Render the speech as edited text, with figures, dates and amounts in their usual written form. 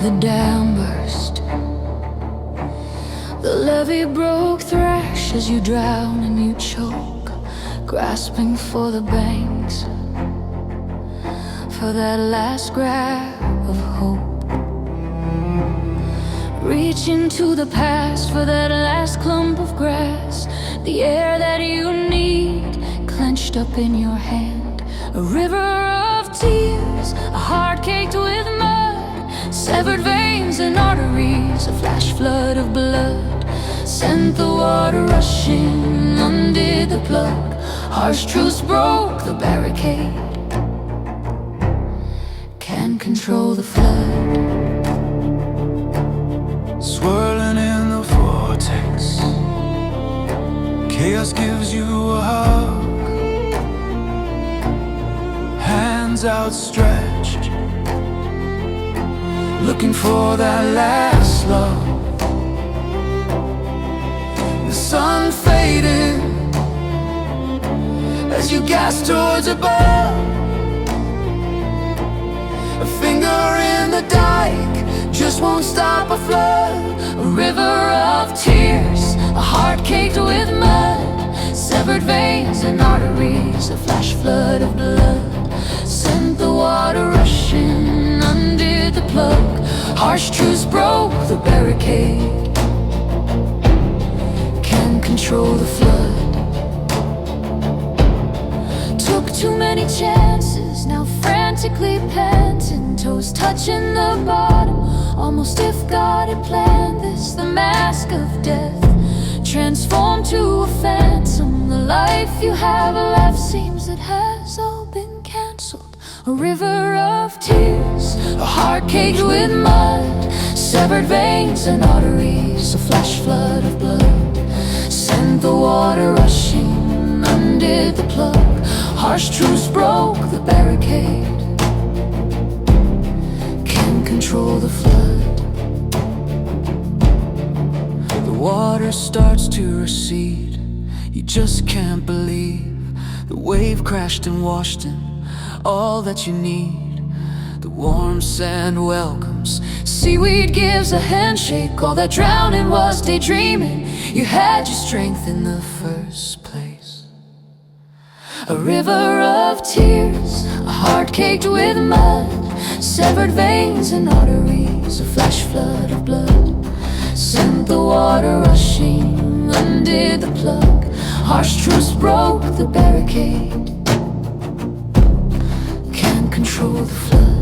The dam burst, the levee broke, thrash as you drown and you choke, grasping for the banks, for that last grab of hope. Reach into the past for that last clump of grass, the air that you need clenched up in your hand. A river of tears, a heart caked with mud, severed veins and arteries, a flash flood of blood sent the water rushing, undid the plug. Harsh truths broke the barricade, can control the flood. Swirling in the vortex, chaos gives you a hug, hands outstretched, looking for that last love. The sun fading as you gas towards above, a finger in the dike just won't stop a flood. A river of tears, a heart caked with mud, severed veins and arteries, a flash flood of blood sent the water rushing, undid the plug. Harsh truths broke the barricade, can control the flood. Took too many chances, now frantically panting, toes touching the bottom, almost if God had planned this. The mask of death transformed to a phantom. The life you have left seems it has all been cancelled. A river of tears, a heart caked with mud, severed veins and arteries, a flash flood of blood sent the water rushing, undid the plug. Harsh truths broke the barricade, can control the flood. The water starts to recede, you just can't believe the wave crashed and washed in all that you need. The warm sand welcomes, seaweed gives a handshake. All that drowning was daydreaming, you had your strength in the first place. A river of tears, a heart caked with mud, severed veins and arteries, a flash flood of blood sent the water rushing, undid the plug. Harsh truths broke the barricade, can control the flood.